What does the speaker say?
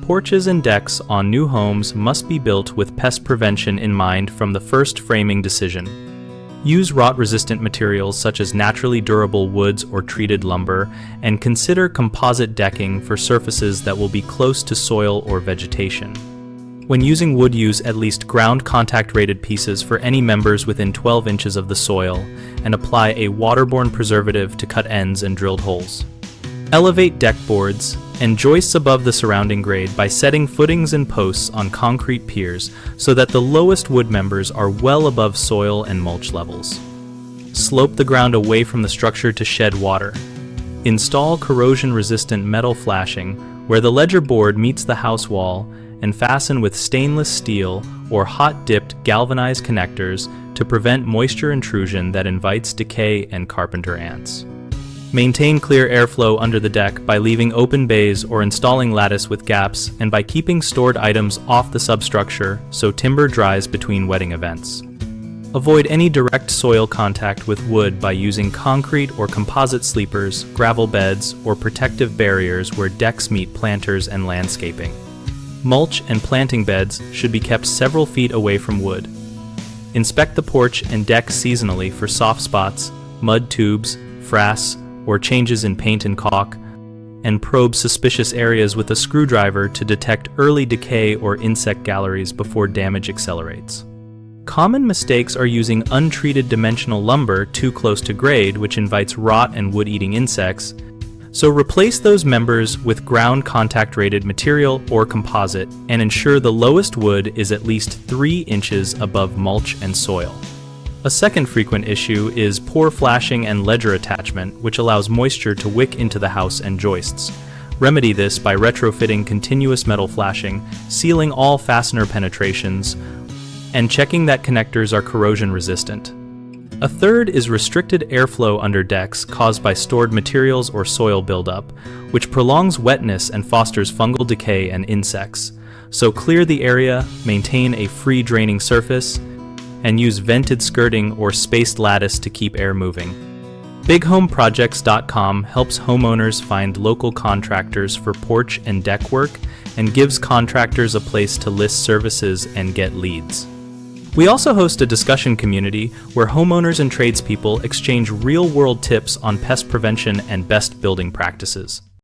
Porches and decks on new homes must be built with pest prevention in mind from the first framing decision. Use rot-resistant materials such as naturally durable woods or treated lumber, and consider composite decking for surfaces that will be close to soil or vegetation. When using wood, use at least ground contact rated pieces for any members within 12 inches of the soil, and apply a waterborne preservative to cut ends and drilled holes. Elevate deck boards and joists above the surrounding grade by setting footings and posts on concrete piers so that the lowest wood members are well above soil and mulch levels. Slope the ground away from the structure to shed water. Install corrosion-resistant metal flashing where the ledger board meets the house wall, and fasten with stainless steel or hot-dipped galvanized connectors to prevent moisture intrusion that invites decay and carpenter ants. Maintain clear airflow under the deck by leaving open bays or installing lattice with gaps, and by keeping stored items off the substructure so timber dries between wetting events. Avoid any direct soil contact with wood by using concrete or composite sleepers, gravel beds, or protective barriers where decks meet planters and landscaping. Mulch and planting beds should be kept several feet away from wood. Inspect the porch and deck seasonally for soft spots, mud tubes, frass, or changes in paint and caulk, and probe suspicious areas with a screwdriver to detect early decay or insect galleries before damage accelerates. Common mistakes are using untreated dimensional lumber too close to grade, which invites rot and wood-eating insects, so replace those members with ground contact rated material or composite, and ensure the lowest wood is at least 3 inches above mulch and soil. A second frequent issue is poor flashing and ledger attachment, which allows moisture to wick into the house and joists. Remedy this by retrofitting continuous metal flashing, sealing all fastener penetrations, and checking that connectors are corrosion resistant. A third is restricted airflow under decks caused by stored materials or soil buildup, which prolongs wetness and fosters fungal decay and insects. So clear the area, maintain a free draining surface, and use vented skirting or spaced lattice to keep air moving. BigHomeProjects.com helps homeowners find local contractors for porch and deck work, and gives contractors a place to list services and get leads. We also host a discussion community where homeowners and tradespeople exchange real-world tips on pest prevention and best building practices.